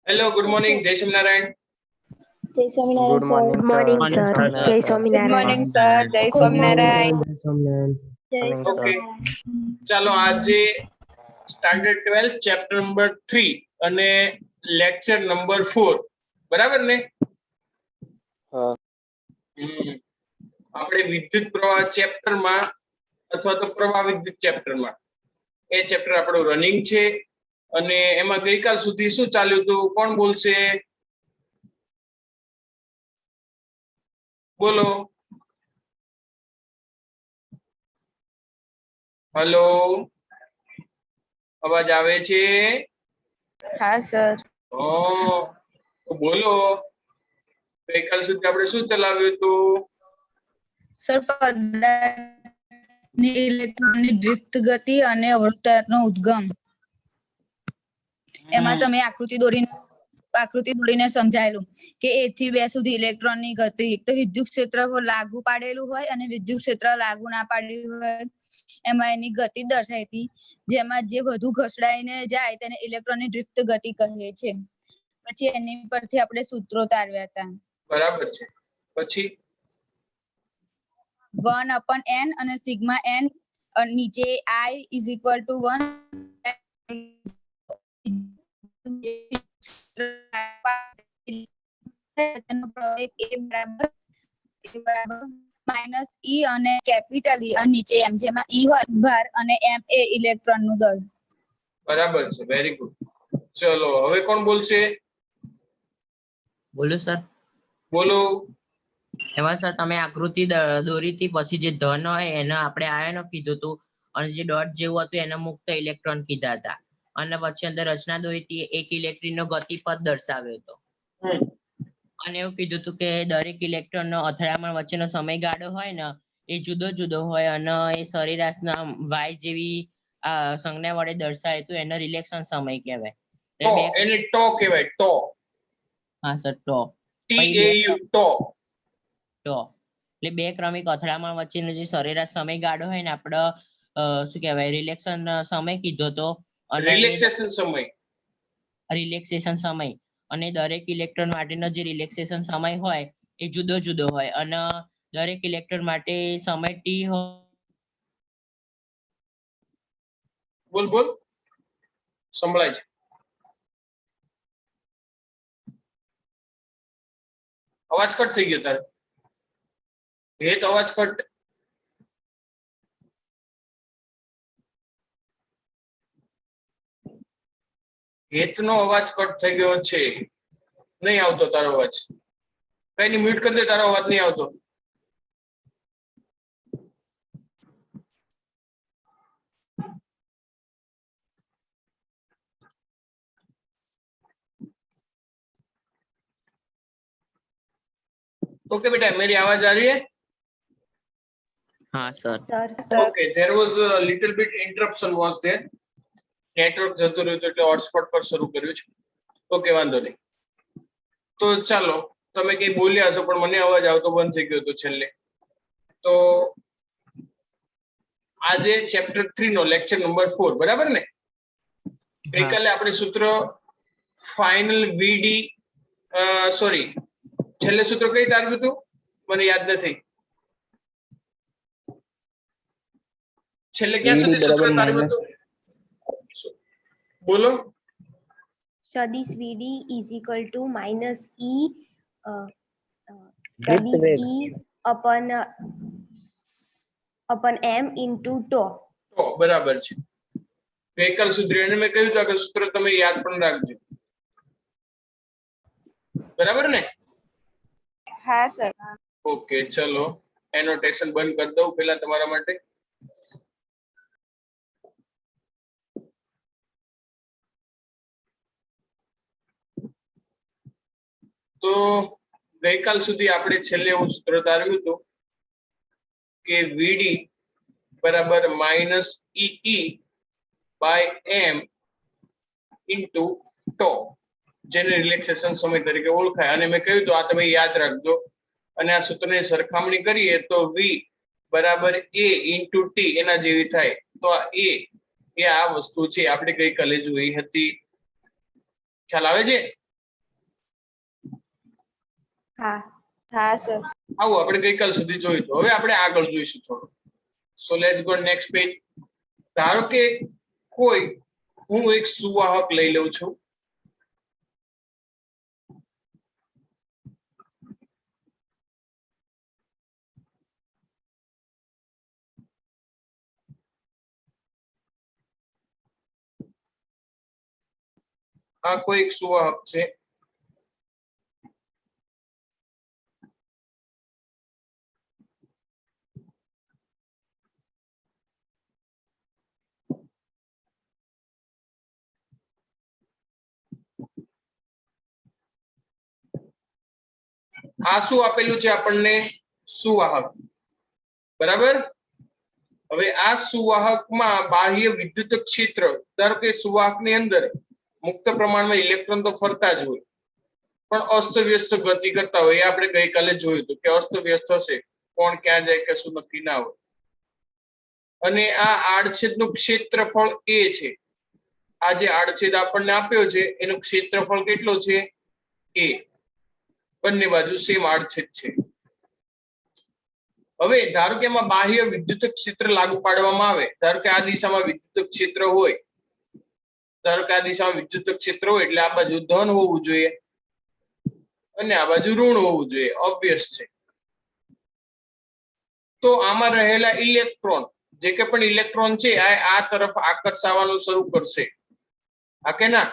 Hello, good morning, જય સ્વામિનારાયણ. જય Swaminarayan sir. Good morning sir. જય સ્વામિનારાયણ. સર. જય સ્વામિનારાયણ. ઓકે, ચાલો આજે સ્ટાન્ડર્ડ 12 ચેપ્ટર નંબર 3 અને લેક્ચર નંબર 4 બરાબર ને? આપણે વિદ્યુત પ્રવાહ ચેપ્ટરમાં અથવા તો પ્રવાહ વિદ્યુત ચેપ્ટરમાં એ ચેપ્ટર આપણું રનિંગ છે અને એમાં ગઈકાલ સુધી શું ચાલ્યું હતું કોણ બોલશે? બોલો. હેલો, અવાજ આવે છે? હા સર. તો બોલો. ગઈકાલ સુધી આપણે શું ચલાવ્યું હતું? સર પદાર્થની ઇલેક્ટ્રોનની ડ્રિફ્ટ ગતિ અને અવરોધતાનો ઉદ્ગમ એમાં તમે આકૃતિ દોરીને સમજાયેલું કે A થી 2 સુધી ઇલેક્ટ્રોનની ગતિ તો વિદ્યુત ક્ષેત્ર લાગુ પાડેલું હોય અને વિદ્યુત ક્ષેત્ર લાગુ ના પાડેલું હોય એમાં એની ગતિ દર્શાવી હતી, જેમાં જે વધુ ઘસડાઈને જાય તેને ઇલેક્ટ્રોનની ડ્રિફ્ટ ગતિ કહે છે. પછી એની પરથી આપણે સૂત્રો તારવ્યા હતા. બરાબર છે. પછી 1/n અને સિગ્મા n નીચે I = 1 -E અને કેપિટલ E અને નીચે m જેમાં E હોય ભાર અને m એ ઇલેક્ટ્રોનનું દળ. બરાબર છે, વેરી ગુડ. ચલો હવે કોણ બોલશે? બોલો સર. બોલો. એમાં સર તમે આકૃતિ દોરી હતી, પછી જે ધન હોય એને આપણે આયનો કીધું હતું અને જે ડોટ જેવું હતું એને મુક્ત ઇલેક્ટ્રોન કીધા હતા અને પછી અંદર રચના દોરી હતી, એક ઇલેક્ટ્રોનનો ગતિપથ દર્શાવ્યો હતો અને એવું કીધું હતું કે દરેક ઇલેક્ટ્રોનનો અથડામણ વચ્ચેનો સમયગાળો હોય ને એ જુદો જુદો હોય અને એ સરેરાશના y જેવી સંજ્ઞા વડે દર્શાવે તો એનો રિલેક્શન સમય કહેવાય. એને ટો કહેવાય, ટો. હા સર, ટો. ટો. એટલે બે ક્રમિક અથડામણ વચ્ચેનો જે સરેરાશ સમયગાળો હોય ને આપણે શું કહેવાય રિલેક્શન સમય કીધો તો અને રિલેક્સેશન સમય અને દરેક ઇલેક્ટ્રોન માટેનો જે રિલેક્સેશન સમય હોય એ જુદો જુદો હોય અને દરેક ઇલેક્ટ્રોન માટે સમય t હોય. બોલ બોલ, સંભળાય છે. અવાજ કટ થઈ ગયો તારે. હેત અવાજ કટ. હેતનો અવાજ કટ થઈ ગયો છે, નહીં આવતો તારો અવાજ. કઈ નહીં, મ્યુટ કરી દે, તારો અવાજ નહીં આવતો. ओके बेटा, मेरी आवाज आ रही है? हाँ sir. Okay, there was a little bit interruption was there. Network જતું રહ્યું એટલે હોટસ્પોટ પર શરૂ કર્યું છે. ઓકે, વાંધો નહીં. તો ચાલો, તમે કઈ બોલ્યા હશો પણ મને અવાજ આવતો બંધ થઈ ગયો હતો છેલ્લે. તો આજે ચેપ્ટર 3 નો લેક્ચર નંબર 4 બરાબર ને? ગઈકાલે આપણે સૂત્ર ફાઇનલ વીડી સોરી છેલ્લે સૂત્ર કઈ તારવ્યું હતું મને યાદ નથી. છેલ્લે ક્યાં સુધી સૂત્ર તારવ્યું હતું? બોલો. સદિશ VD = -E સદિશ E upon m into τ. બરાબર છે. ગઈકાલ સુધી એને મેં કહ્યું હતું કે સૂત્ર તમે યાદ પણ રાખજો. બરાબર ને? હા સર. ઓકે, ચલો એનોટેશન બંધ કરી દઉં પેલા તમારા માટે. તો ગઈકાલ સુધી આપણે છેલ્લે એવું સૂત્ર તારવ્યું હતું કે VD બરાબર -EE/m ઇન્ટુ τ, જેને રિલેક્સેશન સમય તરીકે ઓળખાય. અને મેં કહ્યું તો આ તમે યાદ રાખજો અને આ સૂત્રની સરખામણી કરીએ તો V બરાબર A ઇન્ટુ T એના જેવી થાય. તો આ A એ આ વસ્તુ છે આપણે ગઈકાલે જોઈ હતી. ખ્યાલ આવે છે? હા હા સર આવું આપણે ગઈકાલ સુધી જોયું હતું. હવે આપણે આગળ જોઈશું થોડું. So let's go next page. ધારો કે કોઈ હું એક સુવાહક લઈ લઉં છું. આ કોઈ એક સુવાહક છે. આ શું આપેલું છે આપણને? સુવાહક. બરાબર. હવે આ સુવાહકમાં બાહ્ય વિદ્યુત ક્ષેત્ર, ધારો કે સુવાહકની અંદર મુક્ત પ્રમાણમાં ઇલેક્ટ્રોન તો ફરતા જ હોય, પણ અસ્તવ્યસ્ત ગતિ કરતા હોય. એ આપણે ગઈકાલે જોયું હતું કે અસ્તવ્યસ્ત હશે, કોણ ક્યાં જાય કશું નક્કી ના હોય. અને આ આડછેદનું ક્ષેત્રફળ એ છે. આ જે આડછેદ આપણને આપ્યો છે એનું ક્ષેત્રફળ કેટલો છે? એ. બંને બાજુ સેમ આડછેદ છે. હવે ધારો કે એમાં બાહ્ય વિદ્યુત ક્ષેત્ર લાગુ પાડવામાં આવે. ધારો કે આ દિશામાં વિદ્યુત ક્ષેત્ર હોય, ધારો કે આ દિશામાં વિદ્યુત ક્ષેત્ર હોય એટલે આ બાજુ ધન હોવું જોઈએ અને આ બાજુ ઋણ હોવું જોઈએ. ઓબ્વિયસ છે. તો આમાં રહેલા ઇલેક્ટ્રોન, જે કે પણ ઇલેક્ટ્રોન છે, આ તરફ આકર્ષાવાનું શરૂ કરશે. આ કે ના?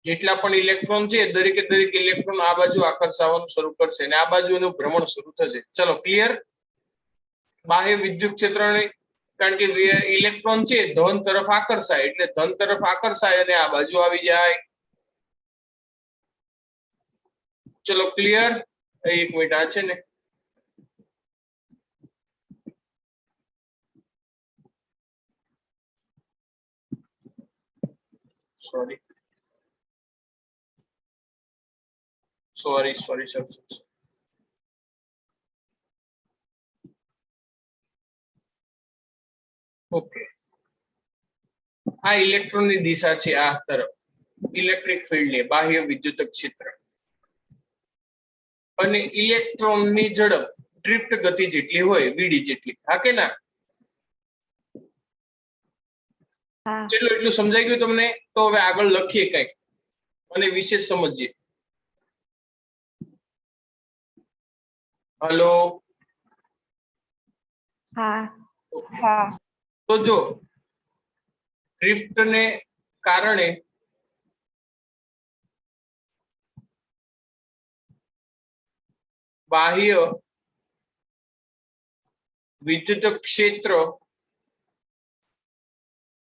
જેટલા પણ ઇલેક્ટ્રોન છે દરેકે દરેક ઇલેક્ટ્રોન આ બાજુ આકર્ષાવાનું શરૂ કરશે અને આ બાજુ એનું ભ્રમણ શરૂ થશે. ચલો ક્લિયર? બાહ્ય વિદ્યુત ક્ષેત્રને, કારણ કે ઇલેક્ટ્રોન છે ધન તરફ આકર્ષાય એટલે ધન તરફ આકર્ષાય અને આ બાજુ આવી જાય. ચલો ક્લિયર? એક મિનિટ, આ છે ને સોરી સર. ઓકે, આ ઇલેક્ટ્રોનની દિશા છે આ તરફ, ઇલેક્ટ્રિક ફિલ્ડની બાહ્ય વિદ્યુત ક્ષેત્ર. અને ઇલેક્ટ્રોનની ઝડપ ડ્રિફ્ટ ગતિ જેટલી હોય, વીડી જેટલી. હા કે ના? હા ચલો એટલું સમજાઈ ગયું તમને? તો હવે આગળ લખીએ કંઈક અને વિશેષ સમજીએ. હલો. હા હા તો જો ડ્રિફ્ટને કારણે બાહ્ય વિદ્યુત ક્ષેત્ર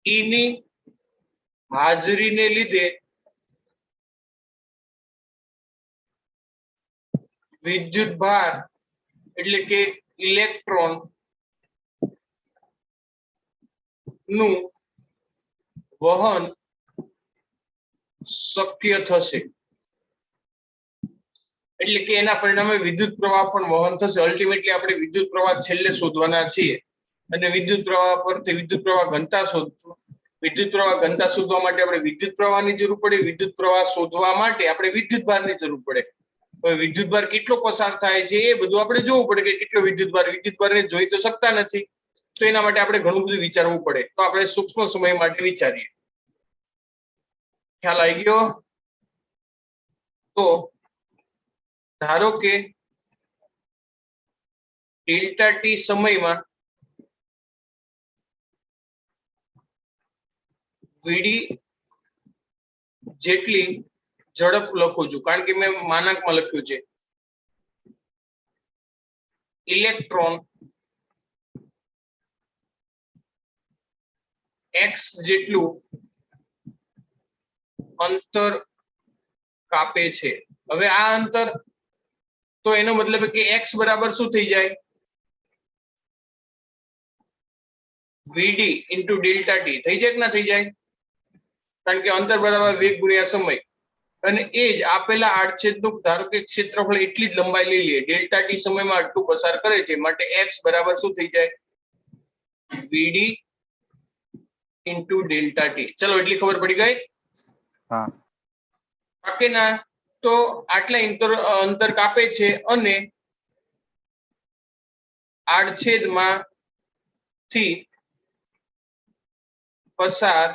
E ની હાજરીને લીધે વિદ્યુત ભાર એટલે કે ઇલેક્ટ્રોન નું વહન શક્ય થશે. એટલે કે એના પરિણામે વિદ્યુત પ્રવાહ પણ વહન થશે. અલ્ટિમેટલી આપણે વિદ્યુત પ્રવાહ છેલ્લે શોધવાના છીએ અને વિદ્યુત પ્રવાહ પરથી વિદ્યુત પ્રવાહ ઘનતા શોધશું. વિદ્યુત પ્રવાહ ઘનતા શોધવા માટે આપણે વિદ્યુત પ્રવાહની જરૂર પડે. વિદ્યુત પ્રવાહ શોધવા માટે આપણે વિદ્યુત ભારની જરૂર પડે. હવે વિદ્યુત ભાર કેટલો પસાર થાય છે એ બધું આપણે જોવું પડે કે કેટલો વિદ્યુત ભારને જોઈ તો શકતા નથી. તો એના માટે આપણે ઘણું બધું વિચારવું પડે. તો આપણે સૂક્ષ્મ સમય માટે વિચારીએ. ખ્યાલ આવી ગયો? તો ધારો કે ડેલ્ટા ટી સમયમાં વીડી જેટલી ઝડપ લખું છું, કારણ કે મેં માનાંકમાં લખ્યું છે. ઇલેક્ટ્રોન x જેટલું અંતર કાપે છે. હવે આ અંતર, તો એનો મતલબ કે x બરાબર શું થઈ જાય? વીડી ઇન્ટુ ડેલ્ટા ટી થઈ જાય કે ના થઈ જાય? કારણ કે અંતર બરાબર વેગ ગુણ્યા સમય. અને એ જ આપેલા આડછેદનું ધારો કે ક્ષેત્રફળ એટલી જ લંબાઈ લઈ લઈએ. ડેલ્ટા ટી સમયમાં આટલું પસાર કરે છે, માટે x બરાબર શું થઈ જાય? વીડી ઇન્ટુ ડેલ્ટા ટી. ચલો એટલી ખબર પડી ગઈ? હા હા કે ના? તો આટલા અંતર કાપે છે અને આડછેદમાં થી પસાર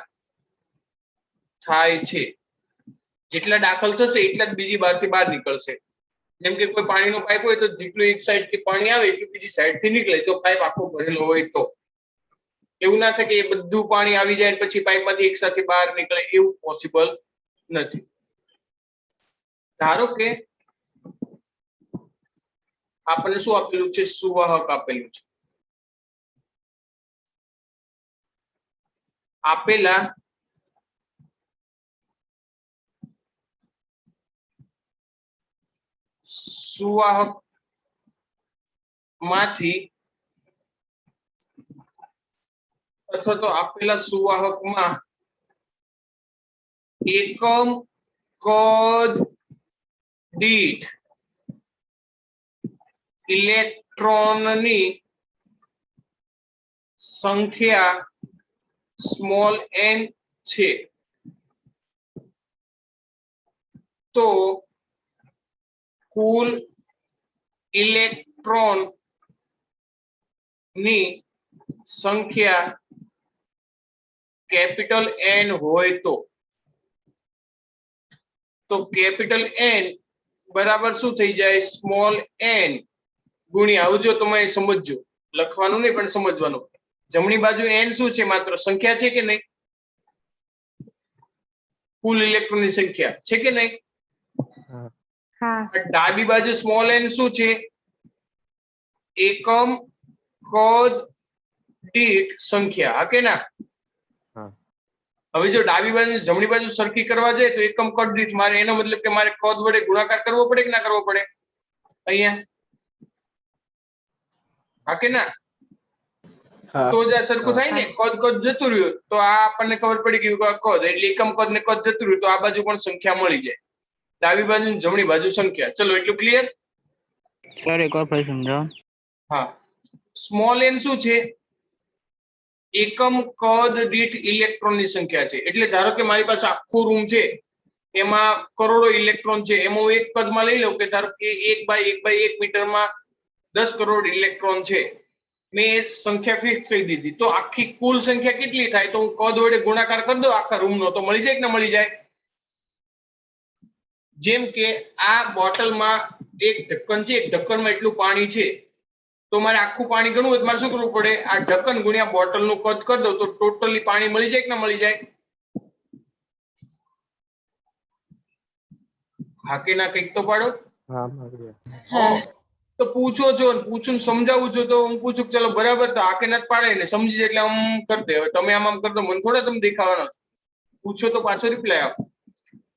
થાય છે. જેટલા દાખલ થશે એટલા જ બીજી બારથી બહાર નીકળશે. જેમ કે કોઈ પાણીનો પાઇપ હોય તો જેટલું એક સાઈડ થી પાણી આવે એટલું બીજી સાઈડ થી નીકળે, તો પાઇપ આખો ભરેલો હોય તો. એવું ના થાય કે એ બધું પાણી આવી જાય પછી પાઇપમાંથી એક સાથે બહાર નીકળે, એવું પોસિબલ નથી. ધારો કે આપણને શું આપેલું છે? સુવાહક આપેલું છે. આપેલા સુવાહક માંથી અથવા તો આપેલા સુવાહકમાં એકમ કદ દીઠ ઇલેક્ટ્રોનની સંખ્યા સ્મોલ n છે, તો કુલ ઇલેક્ટ્રોન ની સંખ્યા કેપિટલ N હોય તો કેપિટલ N બરાબર શું થઈ જાય? સ્મોલ n ગુણ્યા, આવજો તમે સમજજો, લખવાનું નહીં પણ સમજવાનું. જમણી બાજુ n શું છે? માત્ર સંખ્યા છે કે નહીં? કુલ ઇલેક્ટ્રોન ની સંખ્યા છે કે નહીં? હા. ડાબી બાજુ સ્મોલ n શું છે? એકમ કદ દીઠ સંખ્યા. હા કે ના? હવે જો ડાબી બાજુ જમણી બાજુ સરખી કરવા જાય તો એકમ કદ દીઠ, મારે એનો મતલબ કે મારે કદ વડે ગુણાકાર કરવો પડે કે ના કરવો પડે? અહીંયા હા કે ના? તો જ આ સરખું થાય ને. કદ જતું રહ્યું તો આ આપણને ખબર પડી ગયું કે આ કદ એટલે એકમ કદ ને કદ જતું રહ્યું તો આ બાજુ પણ સંખ્યા મળી જાય. ડાબી બાજુ જમણી બાજુ સંખ્યા. ચલો એટલું ક્લિયર? સર એક વાર ફરી સમજાવો. હા, સ્મોલ n શું છે? એકમ કદ દીઠ ઇલેક્ટ્રોન ની સંખ્યા છે. એટલે ધારો કે મારી પાસે આખો રૂમ છે, એમાં કરોડો ઇલેક્ટ્રોન છે, એમાં હું એક કદમાં લઈ લઉં કે ધારો કે 1 × 1 મીટરમાં 10 કરોડ ઇલેક્ટ્રોન છે. મેં એ સંખ્યા ફિક્સ કરી દીધી, તો આખી કુલ સંખ્યા કેટલી થાય? તો હું કદ વડે ગુણાકાર કરી દઉં આખા રૂમનો, તો મળી જાય કે ના મળી જાય? જેમ કે આ બોટલમાં એક ઢક્કન છે, એક ઢક્કનમાં એટલું પાણી છે, તો મારે આખું પાણી ગણવું હોય તો મારે શું કરવું પડે? આ ઢક્કન ગુણ્યા બોટલનું કદ કરી દઉં તો ટોટલી પાણી મળી જાય કે ના મળી જાય? હા કે ના? કંઈક તો પાડો. તો પૂછો છો, પૂછું સમજાવું છું, તો હું પૂછું ચલો બરાબર, તો આ કે ના પાડે ને સમજી જાય એટલે આમ કરી દે. હવે તમે આમ કરી દો, મને થોડા તમે દેખાવાના છો. પૂછો તો પાછો રિપ્લાય આપો.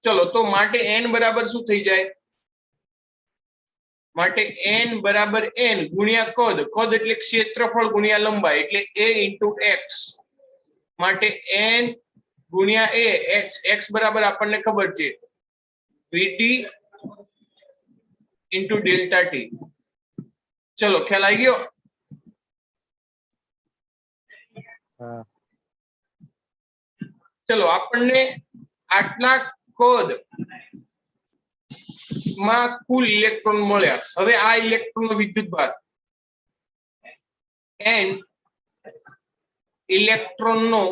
ચલો, તો માટે n બરાબર શું થઈ જાય? માટે n બરાબર n ગુણ્યા કદ. કદ એટલે ક્ષેત્રફળ ગુણ્યા લંબાઈ, એટલે a × x. માટે n ગુણ્યા a, x બરાબર આપણને ખબર છે vt × ડેલ્ટા t. ચલો, ખ્યાલ આવી ગયો? ચલો, આપણને આટલા કદ માં કુલ ઇલેક્ટ્રોન મળ્યા. હવે આ ઇલેક્ટ્રોન નો વિદ્યુતભાર n ઇલેક્ટ્રોન નો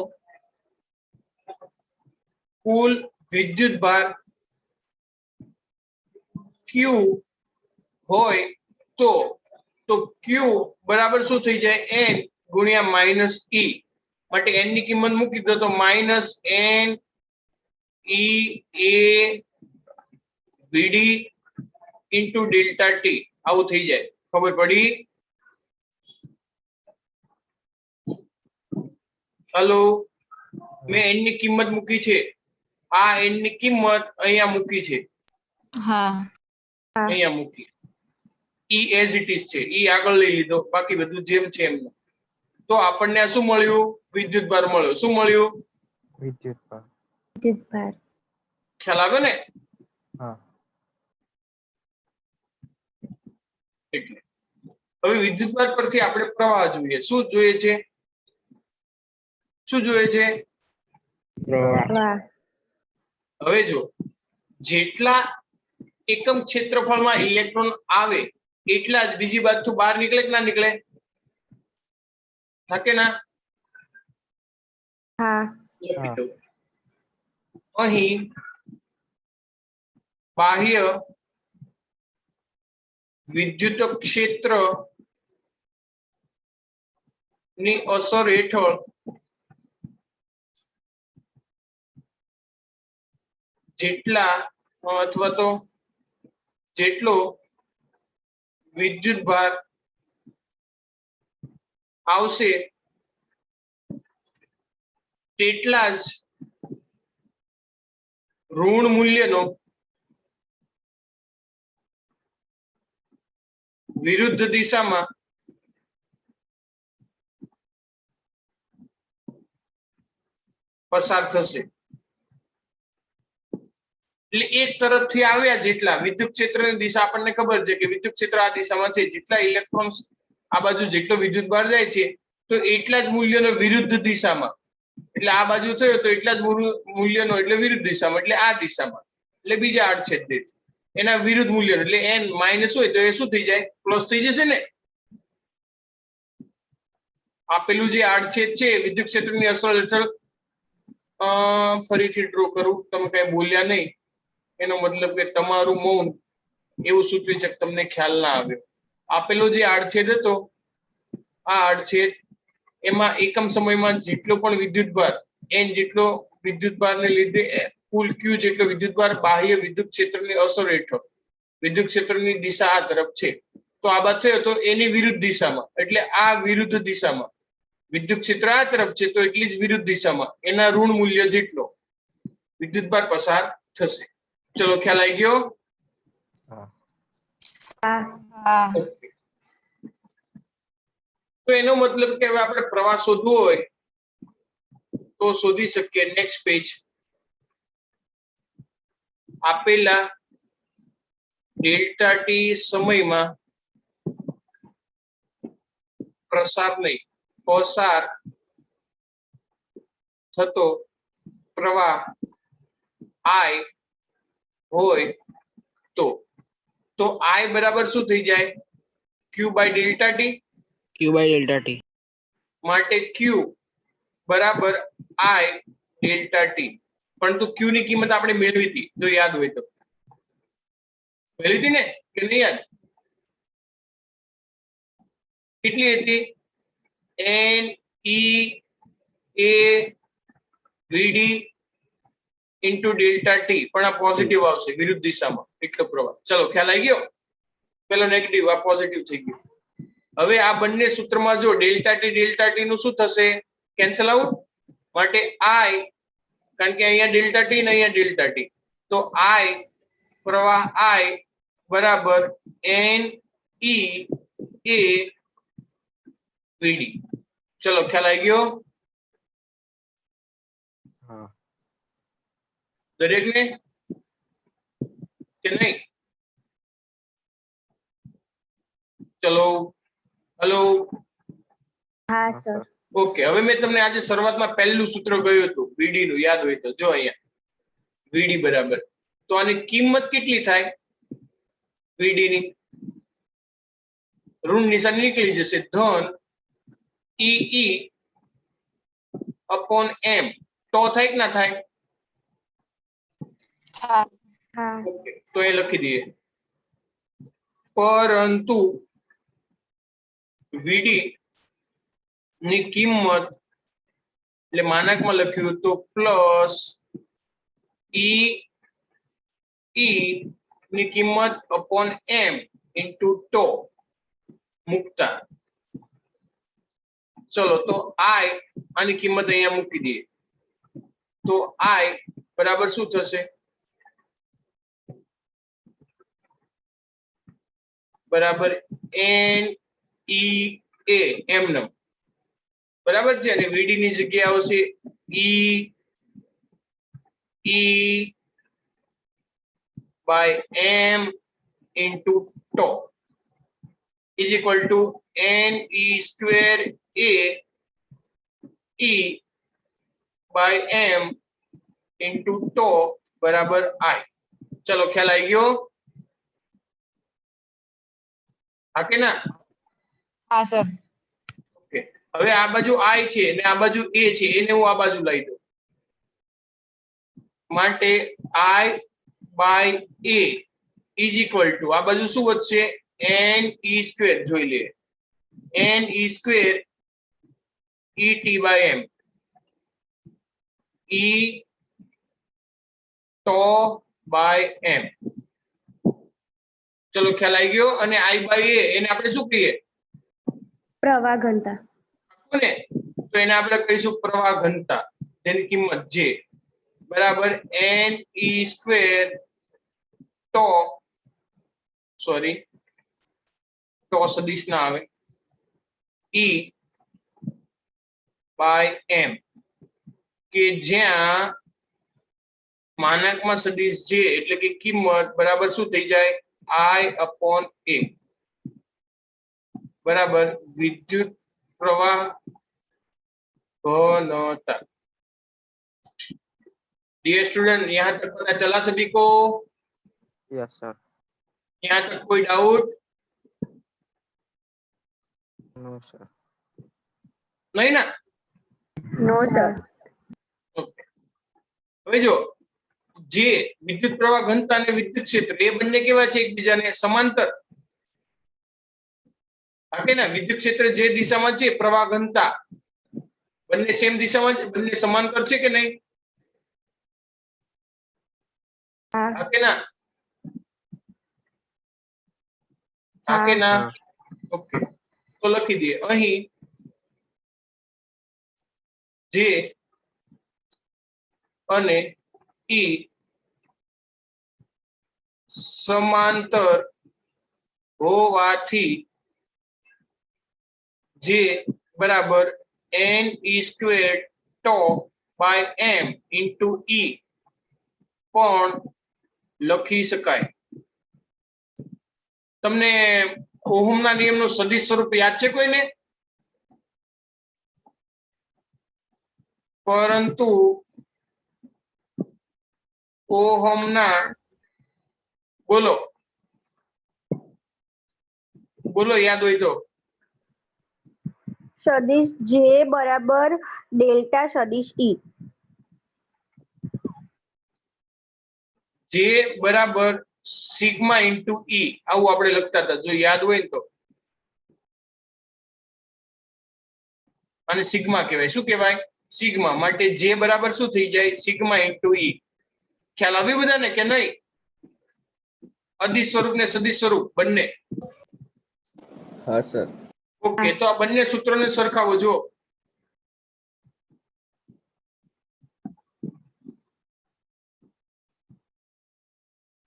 કુલ વિદ્યુતભાર q હોય તો q બરાબર શું થઈ જાય? n ગુણ્યા -e. માટે n ની કિંમત મૂકી દો તો -n e a vd × delta t આવું થઈ જાય. ખબર પડી? હલો, મેં n ની કિંમત મૂકી છે. આ n ની કિંમત અહીંયા મૂકી છે. હા. અહીંયા મૂકી. e as it is છે, e આગળ લઈ લીધો, બાકી બધું જેમ છે એમ. તો આપણને આ શું મળ્યું? વિદ્યુતભાર મળ્યો. શું મળ્યું? વિદ્યુતભાર. ખ્યાલ આવે ને? એટલે હવે વિદ્યુતભાર પરથી આપણે પ્રવાહ જોઈએ. શું જોઈએ છે? શું જોઈએ છે? પ્રવાહ. હવે જો જેટલા એકમ ક્ષેત્રફળમાં ઇલેક્ટ્રોન આવે એટલા જ બીજી બાજુ બહાર નીકળે કે ના નીકળે? থাকে ના? હા લખી દઉં. અહીં બાહ્ય વિદ્યુત ક્ષેત્ર ની અસર હેઠળ જેટલા અથવા તો જેટલો વિદ્યુત ભાર આવશે તેટલા જ ઋણ મૂલ્યનો વિરુદ્ધ દિશામાં પસાર થશે. એટલે એક તરફથી આવ્યા જેટલા વિદ્યુત ક્ષેત્રની દિશા આપણને ખબર છે કે વિદ્યુત ક્ષેત્ર આ દિશામાં છે, જેટલા ઇલેક્ટ્રોન્સ આ બાજુ જેટલો વિદ્યુત ભાર જાય છે તો એટલા જ મૂલ્યનો વિરુદ્ધ દિશામાં, એટલે આ બાજુ થયો તો એટલા જ મૂલ્યનો એટલે વિરુદ્ધ દિશામાં એટલે આ દિશામાં, એટલે બીજા આડછેદ દીઠ એના વિરુદ્ધ મૂલ્યનો એટલે n માઇનસ હોય તો એ શું થઈ જાય? પ્લસ થઈ જશે ને. આપેલું જે આડછેદ છે વિદ્યુત ક્ષેત્રની અસર હેઠળ ફરીથી ડ્રો કરું, તમે કઈ બોલ્યા નહીં એનો મતલબ કે તમારું મૌન એવું સૂચવે છે કે તમને ખ્યાલ ના આવ્યો. આપેલો જે આડછેદ હતો આ આડછેદ એમાં એકમ સમયમાં જેટલો પણ વિદ્યુતભાર n જેટલો વિદ્યુતભારને લીધે કુલ q જેટલો વિદ્યુતભાર બાહ્ય વિદ્યુત ક્ષેત્રની અસર હેઠળ વિદ્યુત ક્ષેત્રની દિશા આ તરફ છે તો આ બાદ થયો તો એની વિરુદ્ધ દિશામાં એટલે આ વિરુદ્ધ દિશામાં વિદ્યુત ક્ષેત્ર આ તરફ છે તો એટલી જ વિરુદ્ધ દિશામાં એના ઋણ મૂલ્ય જેટલો વિદ્યુતભાર પસાર થશે. ચલો ખ્યાલ આવી ગયો? હા ઓકે. તો એનો મતલબ કે હવે આપણે પ્રવાહ શોધવો હોય તો શોધી શકીએ. Next page. આપેલા ડેલ્ટા ટી સમયમાં પસાર થતો પ્રવાહ I હોય તો I બરાબર શું થઈ જાય? Q by delta T. માટે Q બરાબર I ડેલ્ટા ટી. પરંતુ Q ની કિંમત આપણે મેળવી હતી, જો યાદ હોય તો. મેળવી હતી ને કે નહીં યાદ? કેટલી હતી? n e a vd into delta T, પણ આ પોઝિટિવ આવશે વિરુદ્ધ દિશામાં એટલો પ્રવાહ. ચલો ખ્યાલ આવી ગયો? પેલો નેગેટિવ, આ પોઝિટિવ થઈ ગયું. હવે આ બંને સૂત્રમાં જો ડેલ્ટા ટી નું શું થશે? Cancel out. માટે I, કારણ કે અહીંયા ડેલ્ટા ટી ને અહીંયા ડેલ્ટા ટી, તો I પ્રવાહ I બરાબર n e a vd. ચલો ખ્યાલ આવી ગયો દરેકને કે નહીં? ચલો હલો. હા સર ઓકે. હવે મેં તમને આજે શરૂઆતમાં પહેલું સૂત્ર કહ્યું હતું વીડી નું, યાદ હોય તો જો અહીંયા વીડી બરાબર, તો આની કિંમત કેટલી થાય વીડી ની? ઋણ નિશાની નીકળી જશે, ધન ઈ અપોન એમ. તો થાય કે ના થાય? હા ઓકે, તો એ લખી દઈએ. પરંતુ વીડી ની કિંમત એટલે માનકમાં લખ્યું તો પ્લસ ઈ ની કિંમત અપોન એમ ઇન્ટુ ટો મૂકતા. ચલો તો I આની કિંમત અહીંયા મૂકી દઈએ તો I બરાબર શું થશે? બરાબર n e a એમ બરાબર છે, અને વીડી ની જગ્યાએ આવશે e by m into two is equal to n e square a e by m into two બરાબર I. ચલો ખ્યાલ આવી ગયો? હા કે ના? હા સર. ઓકે, હવે આ બાજુ I છે અને આ બાજુ A છે, એને હું આ બાજુ લઈ દઉં માટે I by A is equal to આ બાજુ શું વધશે? NE square. જોઈ લે, NE square ET by M, E tau by M. ચલો ખ્યાલ આવી ગયો? અને I by A એને આપણે શું કહીએ? પ્રવાહ ઘનતા. ને તો એને આપણે કહીશું પ્રવાહ ઘનતા, જેની કિંમત J બરાબર NE square tau, sorry tau સદિશ ના આવે, E by M, કે જ્યાં માનાંકમાં સદિશ J એટલે કે કિંમત બરાબર શું થઈ જાય? I upon A बराबर विद्युत प्रवाह घनता। डियर स्टूडेंट, यहाँ तक पता चला सभी को? Yes sir. यहाँ तक कोई डाउट? No sir. नहीं ना? No sir. ओके, હવે જો જે વિદ્યુત પ્રવાહ ઘનતા અને વિદ્યુત ક્ષેત્ર એ બંને કેવા છે? એકબીજાને સમાંતર. હા કે ના? વિદ્યુત ક્ષેત્ર જે દિશામાં છે, પ્રવાહ ઘનતા બંને સેમ દિશામાં છે, બંને સમાંતર છે કે નહીં? હા. હા કે ના? હા કે ના? ઓકે, તો લખી દઈએ અહીં જે અને E સમાંતર હોવાથી જે બરાબર NE square tau by M into E પણ લખી શકાય. તમને ઓહમના નિયમનું સદિશ સ્વરૂપ યાદ છે કોઈને? પરંતુ ઓહમના બોલો બોલો યાદ હોય તો. સદિશ જે બરાબર ડેલ્ટા સદિશ ઈ. જે બરાબર સિગ્મા ઇન્ટુ ઈ, આવું આપણે લખતા હતા, જો યાદ હોય ને તો. અને સિગ્મા કહેવાય. શું કહેવાય? સિગ્મા. માટે જે બરાબર શું થઈ જાય? સિગ્મા ઇન્ટુ ઈ. ખ્યાલ આવી બધાને કે નહીં? અદિશ સ્વરૂપ ને સદિશ સ્વરૂપ બંને. हाँ सर। ઓકે, તો આ બંને સૂત્રોને સરખાવો. જો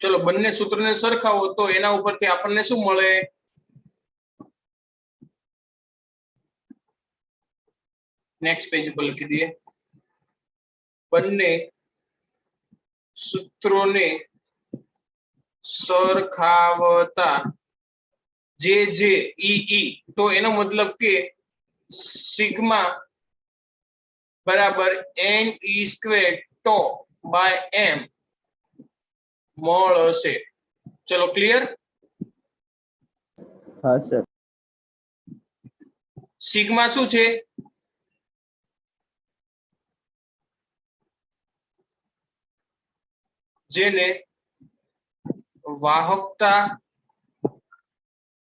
ચલો બંને સૂત્રને સરખાવો તો એના ઉપરથી આપણને શું મળે? નેક્સ્ટ પેજ ઉપર લખી દઈએ. બંને સૂત્રોને સરખાવતા જે જે ઈ, તો એનો મતલબ કે સિગ્મા બરાબર NE square tau by M મળશે. ચલો ક્લિયર? हाँ सर। સિગ્મા શું છે? જેને વાહકતા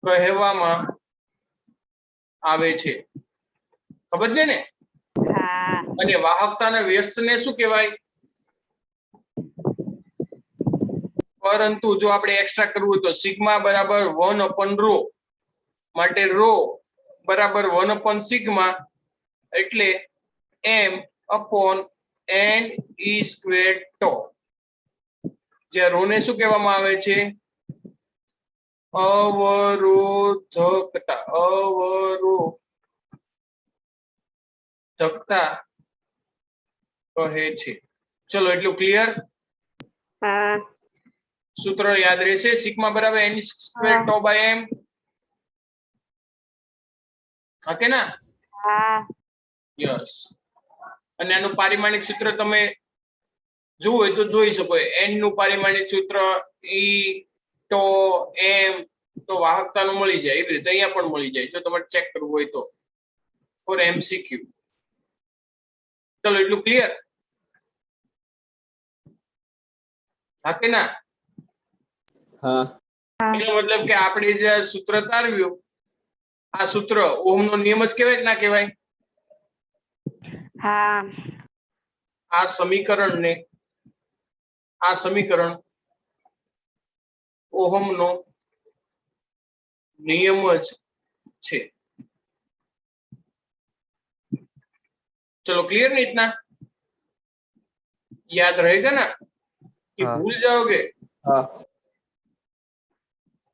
કહેવામાં આવે છે, ખબર છે ને? હા. અને વાહકતાના વ્યસ્તને શું કહેવાય? પરંતુ જો આપણે એક્સ્ટ્રા કરવું હોય તો સિગ્મા બરાબર 1/ρ, માટે ρ બરાબર 1/સિગ્મા એટલે M/NE square tau. જ્યાં ρ ને શું કહેવામાં આવે છે? અવરોધકતા. અવરોધકતા કહે છે. ચલો એટલું ક્લિયર? હા. સૂત્ર યાદ રહેશે? સિગ્મા બરાબર NE square tau by M. હા કે ના? હા. યસ. અને આનું પારિમાણિક સૂત્ર તમે જોવું હોય તો જોઈ શકો n નું પારિમાણિક સૂત્ર e ટો m તો વાહકતાનું મળી જાય એવી રીતે અહીંયા પણ મળી જાય જો તમારે ચેક કરવું હોય તો ફોર MCQ. ચલો એટલું ક્લિયર? હા કે ના? હા. એનો મતલબ કે આપણે જે આ સૂત્ર તારવ્યું આ સૂત્ર ઓહમનો નિયમ જ કહેવાય કે ના કહેવાય? હા. આ સમીકરણ ઓહમનો નિયમ જ છે. चलो क्लियर नहीं इतना? याद रहेगा ना कि हाँ। भूल जाओगे? हाँ।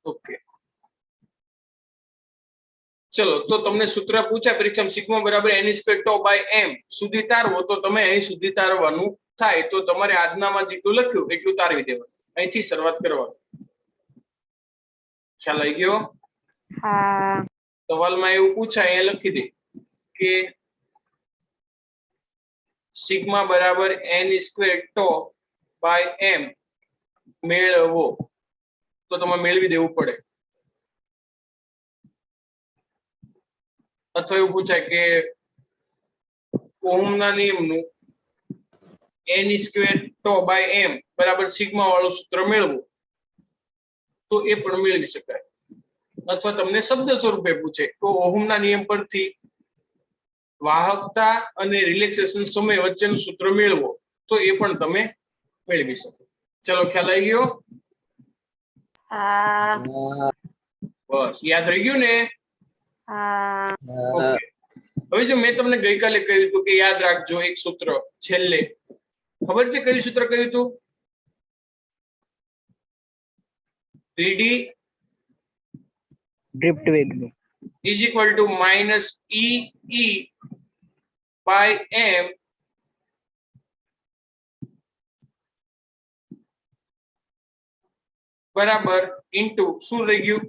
ओके चलो तो तुमने सूत्र पूछा परीक्षा में सिग्मा बराबर n square tau by m સુધી તારવો તો તમે અહીં સુધી તારવાનું થાય તો તમારે આજનામાં જેટલું લખ્યું એટલું તારવી દેવાનું અહીંથી શરૂઆત કરવાની ખ્યાલ આવી ગયો? હા. સવાલમાં એવું પૂછાય અહીંયા લખી દે કે સિગ્મા બરાબર n square tau by m મેળવો તો તમારે મેળવી દેવું પડે અથવા એવું પૂછાય કે ઓહમના નિયમનું n square tau by m બરાબર સિગ્મા વાળું સૂત્ર મેળવો તો એ પણ મેળવી શકાય અથવા તમને શબ્દ સ્વરૂપે પૂછે તો ઓહમના નિયમ પરથી વાહકતા અને રિલેક્સેશન સમય વચ્ચેનું સૂત્ર મેળવો તો એ પણ તમે મેળવી શકો. ચલો ખ્યાલ આવી ગયો? હા. બસ યાદ રહી ગયું ને? હા. ઓકે હવે જો મેં તમને ગઈકાલે કહ્યું હતું કે યાદ રાખજો એક સૂત્ર છેલ્લે ખબર છે કયું સૂત્ર કહ્યું હતું? રીડી ડ્રિફ્ટ વેગ is equal to minus e by m બરાબર ઇન્ટુ શું રહી ગયું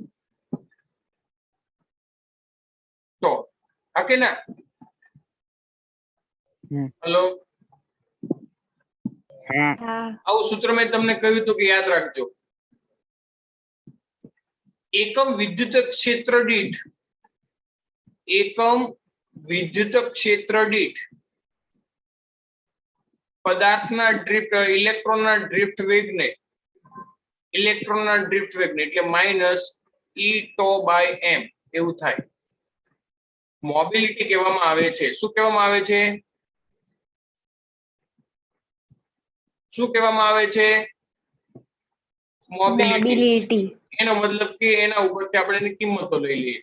તો હા કે ના? હેલો હા હા. આવું સૂત્ર મેં તમને કહ્યું હતું કે યાદ રાખજો એકમ વિદ્યુત ક્ષેત્ર દીઠ પદાર્થના ડ્રિફ્ટ ઇલેક્ટ્રોનના ડ્રિફ્ટ વેગને એટલે minus e tau by m એવું થાય. મોબિલિટી કહેવામાં આવે છે. શું કહેવામાં આવે છે? શું કહેવામાં આવે છે? મોબિલિટી. મોબિલિટી. એનો મતલબ કે એના ઉપરથી આપણે એની કિંમતો લઈ લઈએ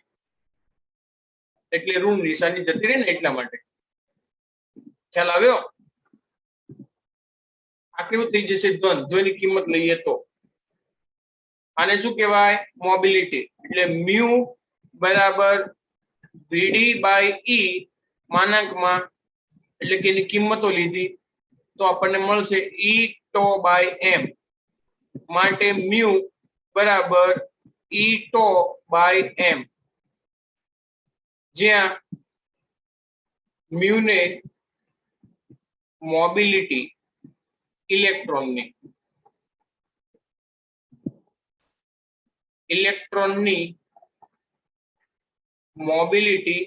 એટલે ઋણ નિશાની જતી રહે ને એટલા માટે. ખ્યાલ આવ્યો? આ કેવું થઈ જશે ધન જો એની કિંમત લઈએ તો આને શું કહેવાય? મોબિલિટી. એટલે મ્યુ બરાબર vd બાય e માનાંકમાં એટલે કે એની કિંમતો લીધી તો આપણને મળશે e ટો બાય m માટે મ્યુ બરાબર e ટો બાય m જ્યાં મ્યુ ને મોબિલિટી ઇલેક્ટ્રોનની મોબિલિટી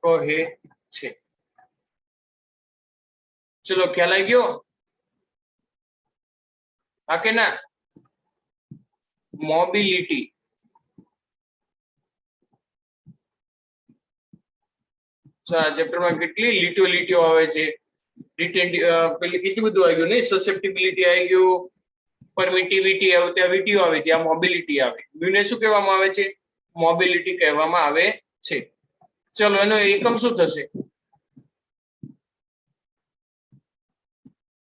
કહે છે. ચલો ખ્યાલ આવી ગયો? હા કે ના? મોબિલિટી ચેપ્ટરમાં કેટલી લીટીઓ આવે છે પેલી કેટલું બધું આવી ગયું નહીં સસેપ્ટિબિલિટી આવી ગયું પરમિટિવિટી આવે ત્યાં વીટીઓ આવે ત્યાં મોબિલિટી આવે મ્યુને શું કહેવામાં આવે છે? મોબિલિટી કહેવામાં આવે છે. ચલો એનો એકમ શું થશે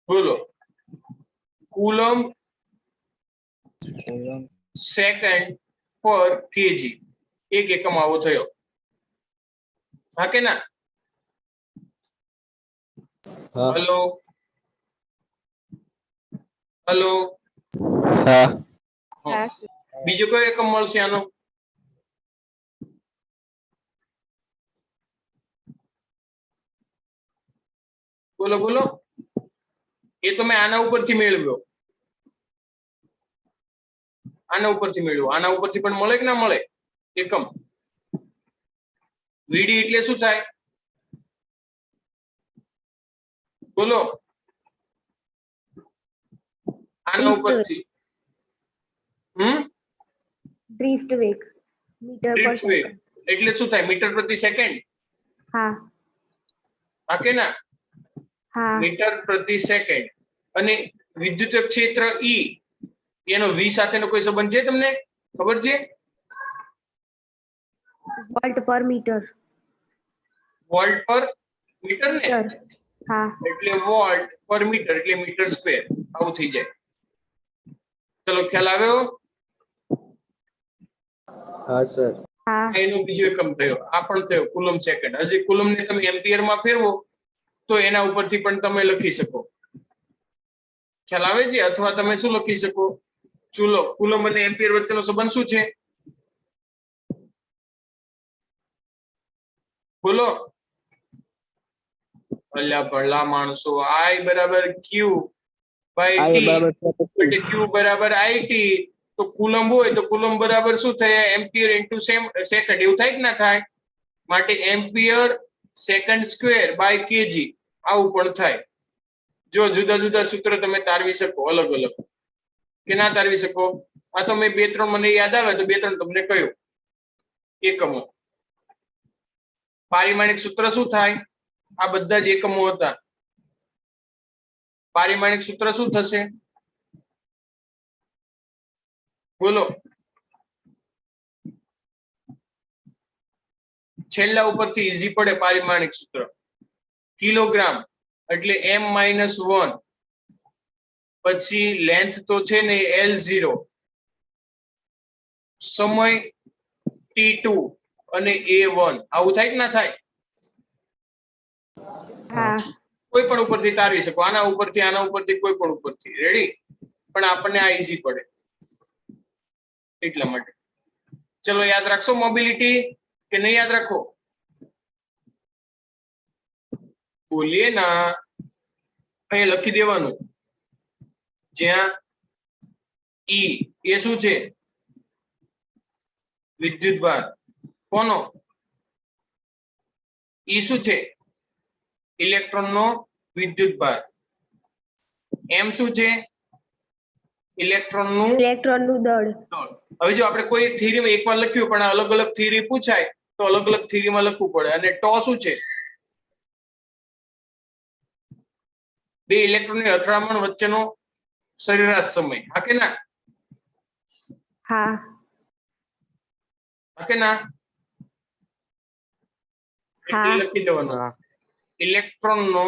બોલો? કુલમ સેકન્ડ પર કેજી એક એકમ આવો થયો હા કે ના? हाँ। હલો હલો हाँ। હા. બીજો કયો એકમ મળશે આનો? બોલો બોલો એ તમે આના ઉપરથી મેળવ્યો, આના ઉપરથી મેળવ્યો, આના ઉપરથી પણ મળે કે ના મળે એકમ. વીડી એટલે શું થાય બોલો? આના ઉપરથી ડ્રિફ્ટ વેગ મીટર પર ડ્રિફ્ટ વેગ સેકન્ડ. એટલે શું થાય? મીટર પ્રતિ સેકન્ડ. હા હા કે ના? હા મીટર પ્રતિ સેકન્ડ. અને વિદ્યુત ક્ષેત્ર ઈ એનો વી સાથેનો કોઈ સંબંધ છે તમને ખબર છે? વોલ્ટ પર મીટર. વોલ્ટ પર મીટર ને, મીટર હા એટલે વોલ્ટ પર મીટર એટલે મીટર સ્ક્વેર આવું થઈ જાય. ચલો ખ્યાલ આવ્યો? હા સર. હા આ એનો બીજો એકમ થયો, આ પણ થયો કુલમ સેકન્ડ. હજી કુલમ ને તમે એમ્પિયર માં ફેરવો તો એના ઉપરથી પણ તમે લખી શકો. ખ્યાલ આવે છે? અથવા તમે શું લખી શકો? ચલો કુલમ અને એમ્પિયર વચ્ચેનો સંબંધ શું છે બોલો? અલ્યા ભલા માણસો, I બરાબર Q બાય આ T બરાબર એટલે Q બરાબર IT. તો કુલમ હોય તો કુલમ બરાબર શું થાય? Ampere into second. એવું થાય કે ના થાય? માટે ampere second square by kg આવું પણ થાય. જો જુદા જુદા સૂત્ર તમે તારવી શકો અલગ અલગ કે ના તારવી શકો? આ તો મેં 2-3 મને યાદ આવે તો 2-3 તમને કહ્યું. એકમો પારિમાણિક સૂત્ર શું થાય? આ બધા જ એકમો હતા. પારિમાણિક સૂત્ર શું થશે બોલો? છેલ્લા ઉપરથી ઈઝી પડે. પારિમાણિક સૂત્ર કિલોગ્રામ એટલે m-1, પછી લેન્થ તો છે ને L0, સમય T2 અને A1. આવું થાય કે ના થાય? હા કોઈ પણ ઉપરથી તારવી શકો, આના ઉપરથી, આના ઉપરથી, કોઈ પણ ઉપરથી. રેડી? પણ આપણને આ ઈઝી પડે એટલા માટે. ચલો યાદ રાખશો મોબિલિટી કે નહીં યાદ રાખો? બોલીએ ના. અહીંયા લખી દેવાનું. જ્યાં ઈ એ શું છે? વિદ્યુત ભાર. કોનો? ઈ શું છે? ઇલેક્ટ્રોન નો વિદ્યુત ભાર. એમ શું છે? ઇલેક્ટ્રોન નું ઇલેક્ટ્રોનનું દળ. દળ. હવે જો આપણે કોઈ થિયરીમાં એકવાર લખ્યું પણ અલગ અલગ થિયરી પૂછાય તો અલગ અલગ થિયરીમાં લખવું પડે. અને ટો શું છે? બે ઇલેક્ટ્રોનની અથડામણ વચ્ચેનો સરેરાશ સમય. હા કે ના? હા હા કે ના? હા લખી દેવાનું. ઇલેક્ટ્રોન નો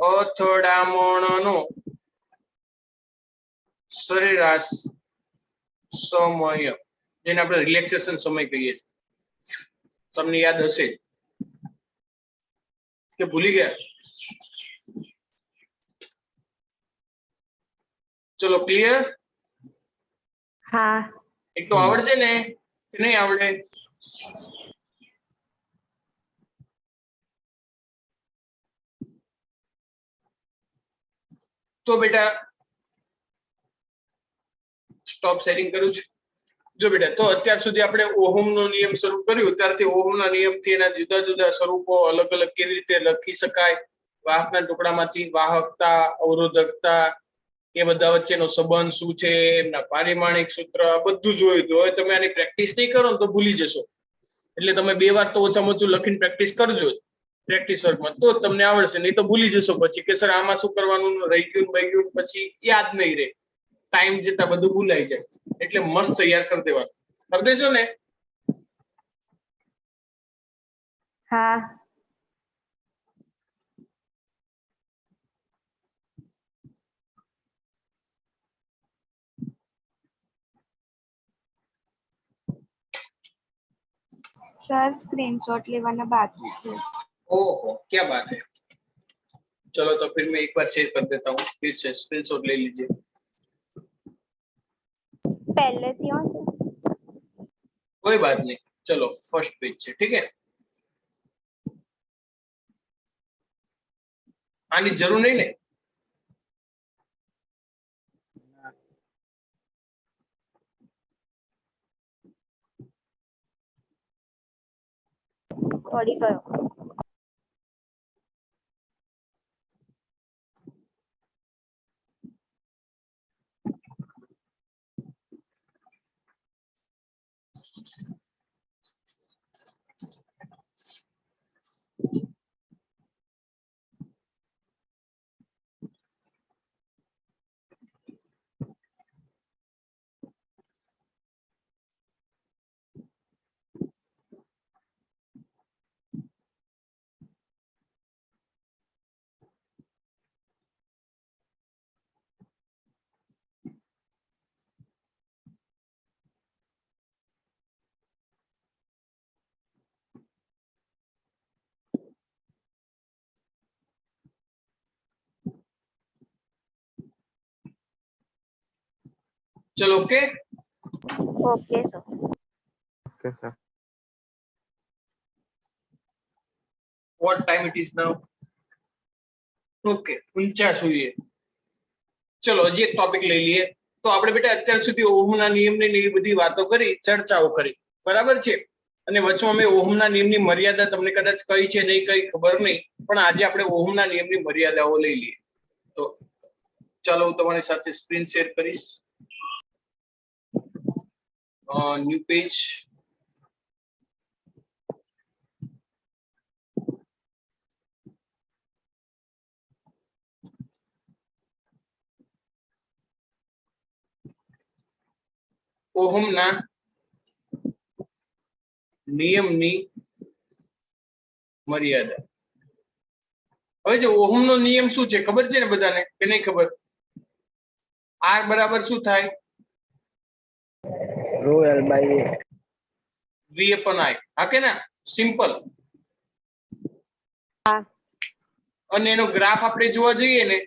અથડામણનો સરેરાશ સમય, જેને આપણે રિલેક્સેશન સમય કહીએ છીએ. તમને યાદ હશે કે ભૂલી ગયા? ચલો ક્લિયર? હા એટલું આવડશે ને કે નહીં આવડે? તો બેટા સ્ટોપ શેરિંગ કરું છું. જો બેટા, તો અત્યાર સુધી આપણે ઓહમનો નિયમ શરૂ કર્યો, ત્યારથી ઓહમના નિયમથી એના જુદા જુદા સ્વરૂપો અલગ અલગ કેવી રીતે લખી શકાય, વાહકના ટુકડામાંથી વાહકતા, અવરોધકતા, એ બધા વચ્ચેનો સંબંધ શું છે, એમના પારિમાણિક સૂત્ર, બધું જોયું. તો હવે તમે આની પ્રેક્ટિસ નહીં કરો ને તો ભૂલી જશો. એટલે તમે 2 વાર તો ઓછામાં ઓછું લખીને પ્રેક્ટિસ કરજો પ્રેક્ટિસ વર્કમાં, તો જ તમને આવડશે. નહીં તો ભૂલી જશો પછી કે સર આમાં શું કરવાનું, રહી ગયું, પછી યાદ નહીં રહે. ટાઈમ જતા બધું ભૂલાઈ જાય. એટલે મસ્ત તૈયાર કરી દેવાનું. કરી દેશો ને? હા સર સ્ક્રીનશોટ લેવાના બાકી છે. ओहो क्या बात है. चलो तो फिर मैं एक बार शेयर कर देता हूँ, फिर से स्क्रीनशॉट ले लीजिए. પહેલેથી હશે. कोई बात नहीं, चलो फर्स्ट पेज से. ठीक है, आनी जरूर नहीं ने? મળી ગયો. ચલો okay. Okay sir. Okay sir. what time it is now? Okay 49 हुई है. ચલો હજી એક ટોપિક લઈ લઈએ. તો આપણે બેટા અત્યાર સુધી ઓહમના નિયમની ને એવી બધી વાતો કરી, ચર્ચાઓ કરી, બરાબર છે. અને વચમાં અમે ઓહમના નિયમની મર્યાદા તમને કદાચ કઈ છે નહીં કઈ ખબર નહીં, પણ આજે આપણે ઓહમના નિયમની મર્યાદાઓ લઈ લઈએ. તો ચાલો હું તમારી સાથે સ્ક્રીન શેર કરીશ. New page. ઓહમના નિયમની મર્યાદા. હવે જો ઓહમનો નિયમ શું છે ખબર છે ને બધાને કે નહીં ખબર? R બરાબર શું થાય? Rho L by V upon I. હા કે ના? સિમ્પલ. હા. અને એનો ગ્રાફ આપણે જોવા જઈએ ને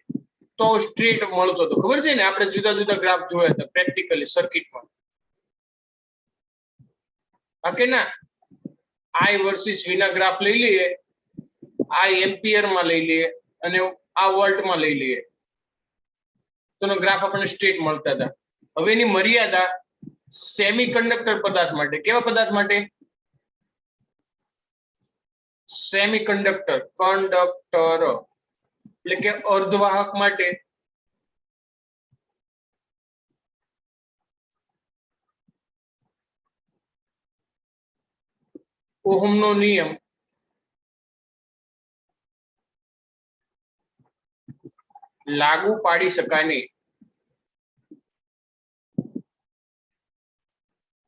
તો સ્ટ્રેટ મળતો હતો, ખબર છે ને? આપણે જુદા જુદા ગ્રાફ જોયા હતા પ્રેક્ટિકલી સર્કિટમાં. હા કે ના? I વર્સિસ V ના ગ્રાફ લઈ લઈએ, I એમ્પિયર માં લઈ લઈએ અને આ વોલ્ટ માં લઈ લઈએ, તો ગ્રાફ આપણને સ્ટ્રેટ મળતા હતા. હવે એની મર્યાદા સેમિકન્ડક્ટર પદાર્થ માટે. કેવા પદાર્થ માટે? સેમિકન્ડક્ટર, કંડક્ટર એટલે કે અર્ધવાહક માટે ઓહમનો નિયમ લાગુ પાડી શકાય નહીં.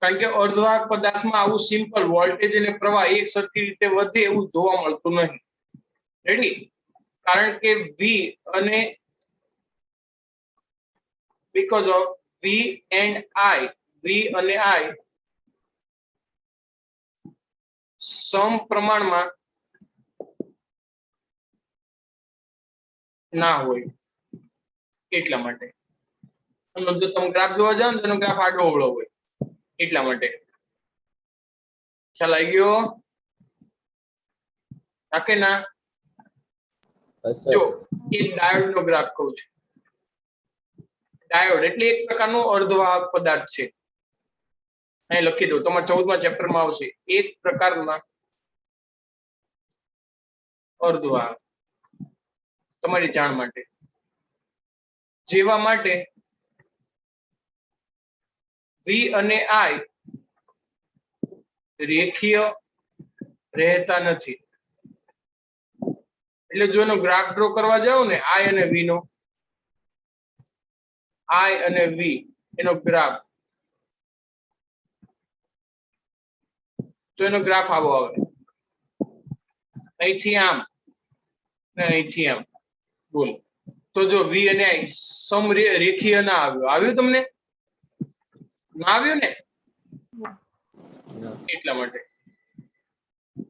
કારણ કે અર્ધવાહક પદાર્થમાં આવું સિમ્પલ વોલ્ટેજ અને પ્રવાહ એક સરખી રીતે વધે એવું જોવા મળતું નહીં. રેડી? કારણ કે V અને because of V and I, V અને I સમપ્રમાણમાં ના હોય એટલા માટે. જો તમે ગ્રાફ જોવા જાઓ ને તો ગ્રાફ આડો અવળો હોય એટલા માટે. ખ્યાલ આવી ગયો? હા કે ના? જો એક ડાયોડ નો ગ્રાફ કહું છું. ડાયોડ એટલે એક પ્રકારનો અર્ધવાહક પદાર્થ છે. અહીં લખી દઉં, તમારા 14મા ચેપ્ટરમાં આવશે. એક પ્રકારના અર્ધવાહક, તમારી જાણ માટે. જેવા માટે V અને I રેખીય રહેતા નથી. એટલે જો એનો ગ્રાફ ડ્રો કરવા જાવ ને I અને V નો, I અને V એનો ગ્રાફ, તો એનો ગ્રાફ આવો આવે. અહીંથી આમ ને અહીંથી આમ. બોલો તો જો V અને I સમરેખીય ના આવ્યું. આવ્યું તમને? ના આવ્યું ને? એટલા માટે.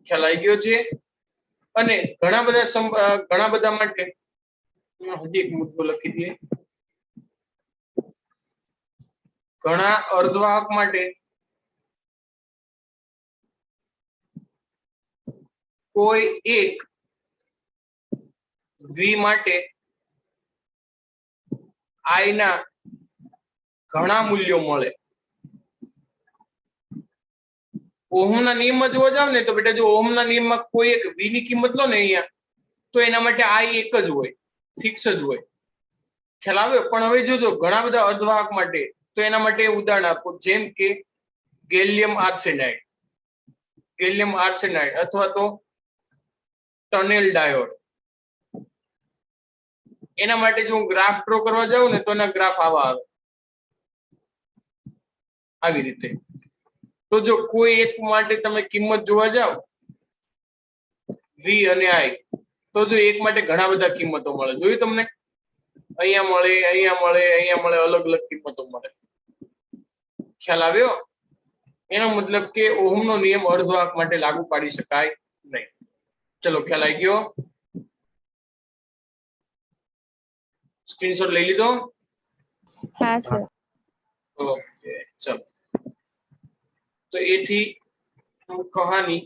ખ્યાલ આવી ગયો છે? અને ઘણા બધા માટે હજી એક મુદ્દો લખી દઈએ. ઘણા અર્ધવાહક માટે કોઈ એક V માટે I ના ઘણા મૂલ્યો મળે. ઓહમના નિયમમાં જોવા જાવ ને તો બેટા જો ઓહમના નિયમમાં કોઈ એક v ની કિંમત લો ને અહીંયા તો એના માટે I એક જ હોય, ફિક્સ જ હોય. ખ્યાલ આવ્યો? પણ હવે જોજો ઘણા બધા અર્ધવાહક માટે તો એના માટે ઉદાહરણ આપો, જેમ કે ગેલિયમ આર્સેનાઇડ અથવા તો ટનેલ ડાયોડ. એના માટે જો હું ગ્રાફ ડ્રો કરવા જાઉં ને તો એના ગ્રાફ આવા આવે આવી રીતે. તો જો કોઈ એક માટે તમે કિંમત જોવા જાઓ v અને I, તો જો એક માટે ઘણા બધા કિંમતો મળે. જોયું તમને? અહીંયા મળે, અહીંયા મળે, અહીંયા મળે, અલગ અલગ કિંમતો મળે. ખ્યાલ આવ્યો? એનો મતલબ કે ઓહમનો નિયમ અર્ધવાહક માટે લાગુ પાડી શકાય નહીં. ચલો ખ્યાલ આવી ગયો? સ્ક્રીનશોટ લઈ લીધો? હા સર. ઓકે ચલો. તો એથી કહાની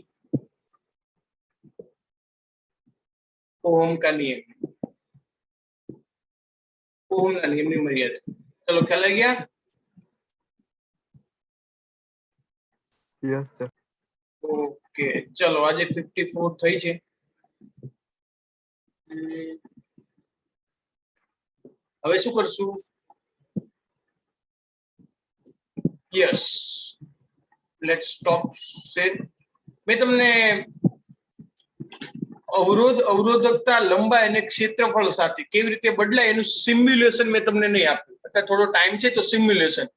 ओम का नियम, ओम का नियम ની મર્યાદા. ચલો ખ્યાલ આવી ગયા? Yes, sir. ઓકે ચલો આજે 54 થઈ છે. હવે શું કરશું? Yes, let's stop share. મેં તમને અવરોધકતા, લંબાઈ અને ક્ષેત્રફળ સાથે કેવી રીતે બદલાય એનું સિમ્યુલેશન મેં તમને નહીં આપ્યું. અત્યારે થોડો ટાઈમ છે તો સિમ્યુલેશન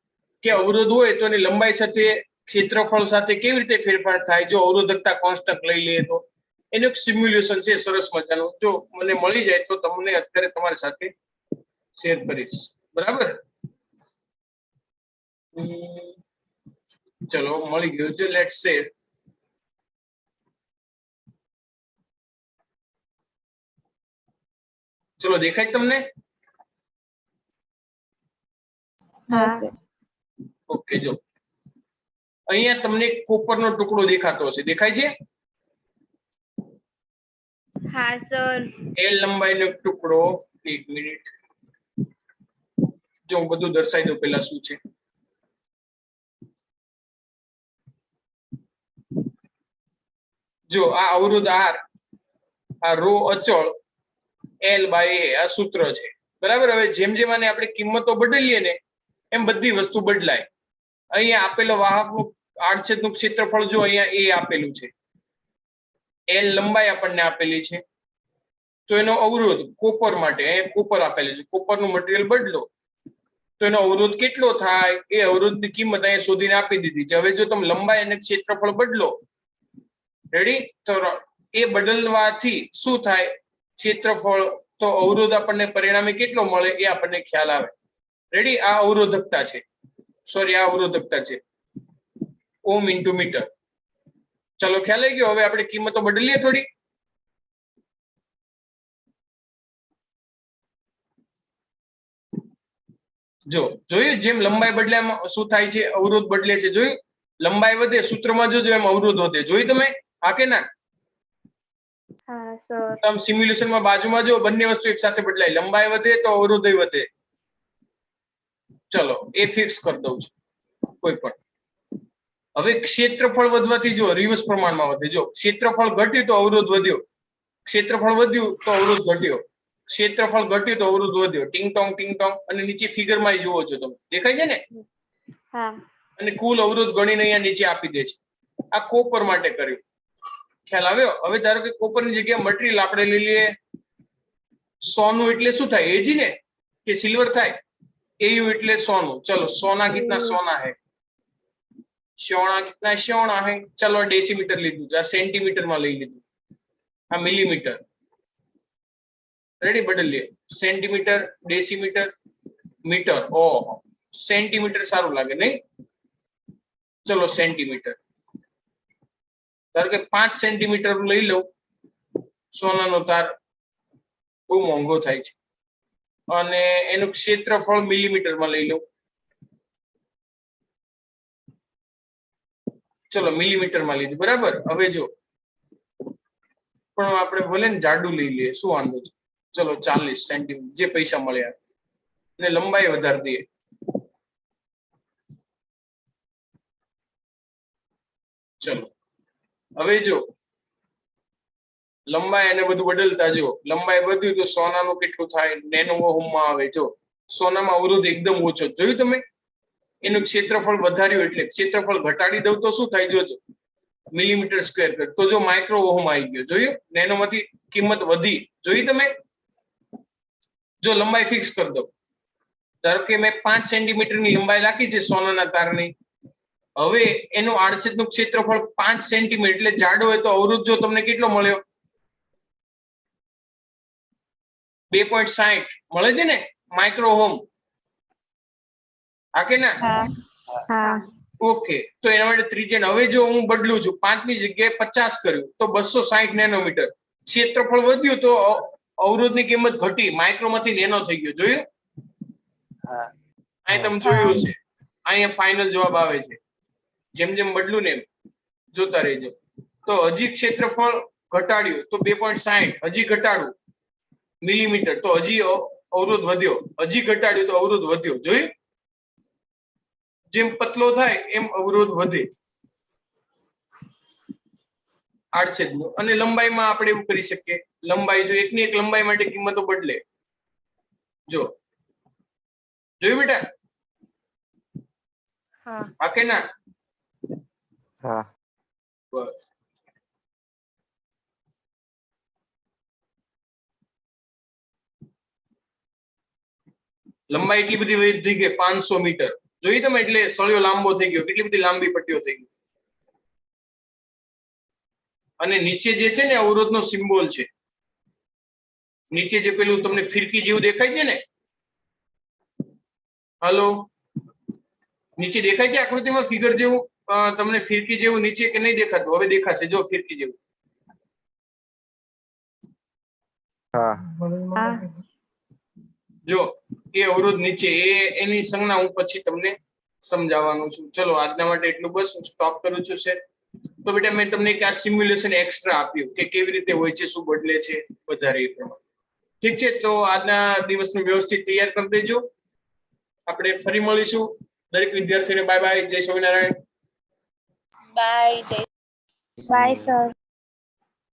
કે અવરોધ હોય તો એની લંબાઈ સાથે ક્ષેત્રફળ સાથે કેવી રીતે ફેરફાર થાય જો અવરોધકતા કોન્સ્ટન્ટ લઈ લઈએ તો એનું એક સિમ્યુલેશન છે સરસ મજાનું. જો મને મળી જાય તો તમને અત્યારે તમારી સાથે શેર કરીશ. બરાબર? ચલો મળી ગયું છે. Let's share. ચલો દેખાય તમને? હા સર. ઓકે જો અહીંયા તમને કોપરનો ટુકડો દેખાતો હશે. દેખાય છે? હા સર. એલ લંબાઈનો એક ટુકડો. એક મિનિટ, જો હું બધું દર્શાવી દઉં પેલા શું છે. જો આ અવરોધ R, આ રો અચળ, L/A આ સૂત્ર છે. બરાબર? હવે જેમ જેમ આને આપણે કિંમતો બદલીએ ને એમ બધી વસ્તુ બદલાય. અહીંયા આપેલો વાહકનું આડછેદનું ક્ષેત્રફળ જો અહીંયા A આપેલું છે, L લંબાઈ આપણને આપેલી છે, તો એનો અવરોધ કોપર માટે કોપર આપેલું છે. કોપરનું મટીરીયલ બદલો તો એનો અવરોધ કેટલો થાય એ અવરોધની કિંમત અહીંયા શોધીને આપી દીધી છે. હવે જો તમે લંબાઈ અને ક્ષેત્રફળ બદલો, રેડી, તો એ બદલવાથી શું થાય? ક્ષેત્રફળ તો અવરોધ આપણને પરિણામે કેટલો મળે એ આપણને ખ્યાલ આવે. રેડી? આ અવરોધકતા છે, સોરી આ અવરોધકતા છે, ઓમ ઇન્ટુ મીટર. ચલો ખ્યાલ આવી ગયો? હવે આપણે કિંમતો બદલીએ થોડી. જો જોયું જેમ લંબાઈ બદલ્યામાં શું થાય છે? અવરોધ બદલે છે. જોયું? લંબાઈ વધે સૂત્રમાં જોજો એમ અવરોધ વધે. જોયું તમે? હા કે ના? હા સર. તમે સિમ્યુલેશનમાં બાજુમાં જો બંને વસ્તુ એક સાથે બદલાય, લંબાઈ વધે તો અવરોધ વધે. ચલો એ ફિક્સ કરી દઉં છું કોઈ પણ. હવે ક્ષેત્રફળ વધવાથી જો રિવર્સ પ્રમાણમાં વધે. જો ક્ષેત્રફળ ઘટ્યું તો અવરોધ વધ્યો, ક્ષેત્રફળ વધ્યું તો અવરોધ ઘટ્યો, ક્ષેત્રફળ ઘટ્યું તો અવરોધ વધ્યો. ટિંગ ટોંગ. અને નીચે ફિગરમાં જુઓ છો તમે, દેખાય છે ને? હા. અને કુલ અવરોધ ગણીને અહીંયા નીચે આપી દે છે. આ કોપર માટે કર્યું. ખ્યાલ આવ્યો? હવે ધારો કે કોપરની જગ્યાએ મટીરીયલ આપણે લઈ લઈએ સોનું. એટલે શું થાય? એજી ને કે સિલ્વર થાય? एयू એટલે સોનું. चलो सोना कितना सोना है, सोना कितना सोना है. चलो डेसीमीटर લીધું, આ સેન્ટીમીટર માં લઈ લીધું, આ મિલીમીટર. રેડી? બદલીએ સેન્ટીમીટર, ડેસીમીટર, મીટર. ઓહો, સેન્ટીમીટર સારું લાગે નહીં? ચલો સેન્ટીમીટર. ધારો કે 5 સેન્ટીમીટર લઈ લો સોનાનો તાર, બહુ મોંઘો થાય છે. અને એનું ક્ષેત્રફળ મિલીમીટરમાં લઈ લો. ચલો મિલીમીટરમાં લીધું. બરાબર? હવે જો પણ આપણે ભલે ને જાડું લઈ લઈએ, શું વાંધો છે? ચલો 40 સેન્ટીમીટર, જે પૈસા મળ્યા. અને લંબાઈ વધારી દઈએ. ચલો હવે જો લંબાઈ અને બધું બદલતા જો લંબાઈ વધ્યું તો સોનાનું કેટલું થાય નેનો ઓહમમાં આવે જો સોનામાં અવરોધ એકદમ ઓછો જોયું તમે એનું ક્ષેત્રફળ વધાર્યું એટલે ક્ષેત્રફળ ઘટાડી દઉં તો શું થાય જોજો મિલીમીટર સ્ક્વેર કર તો જો માઇક્રો ઓહમ આવી ગયો જોયું નેનોમાંથી કિંમત વધી જોયું તમે જો લંબાઈ ફિક્સ કરી દો ધારો કે મેં 5 સેન્ટીમીટરની લંબાઈ રાખી છે સોનાના તારની હવે એનું આડછેદનું ક્ષેત્રફળ 5 સેન્ટીમીટર એટલે જાડો હોય તો અવરોધ જો તમને કેટલો મળ્યો 2.60 મળે છે ને માઇક્રો ઓહમ હા કે ના હા ઓકે તો એના માટે ત્રિજ્યા હવે જો હું બદલું છું 5 ની જગ્યાએ 50 કર્યું તો 260 નેનોમીટર ક્ષેત્રફળ વધ્યું તો અવરોધની કિંમત ઘટી માઇક્રોમાંથી નેનો થઈ ગયો જોયું અહીં તમે જોયું હશે અહીંયા ફાઇનલ જવાબ આવે છે જેમ જેમ બદલું ને એમ જોતા રહેજો તો હજી ક્ષેત્રફળ ઘટાડ્યું તો 2.60 હજી ઘટાડું મિલીમીટર તો હજી અવરોધ વધ્યો હજી ઘટાડ્યું તો અવરોધ વધ્યો જોયું જેમ પતલો થાય એમ અવરોધ વધે આડછેદનો અને લંબાઈમાં આપણે એવું કરી શકીએ લંબાઈ જો એકની એક લંબાઈ માટે કિંમતો બદલે જો જોયું બેટા હા કે ના હા બસ લંબાઈ એટલી બધી વધી ગઈ 500 મીટર જોઈ તમે એટલે સળિયો લાંબો થઈ ગયો કેટલી બધી લાંબી પટ્ટીઓ થઈ ગઈ અને નીચે જે છે ને અવરોધનો સિમ્બોલ છે નીચે જે પેલું તમને ફિરકી જેવું દેખાય છે ને હલો નીચે દેખાય છે આકૃતિમાં ફિગર જેવું તમને ફિરકી જેવું નીચે કે નહીં દેખાતું હવે દેખાશે જો ફિરકી જેવું હા જો એ અવરોધ નીચે એની સંજ્ઞા હું પછી તમને સમજાવવાનું છું ચલો આજના માટે એટલું બસ હું સ્ટોપ કરું છું સર તો બેટા મેં તમને એક આ સિમ્યુલેશન એક્સ્ટ્રા આપ્યું કે કેવી રીતે હોય છે શું બદલે છે વધારે એ પ્રમાણે ઠીક છે તો આજના દિવસનું વ્યવસ્થિત તૈયાર કરી દેજો આપણે ફરી મળીશું દરેક વિદ્યાર્થીઓને બાય બાય જય સ્વામિનારાયણ બાય બાય સર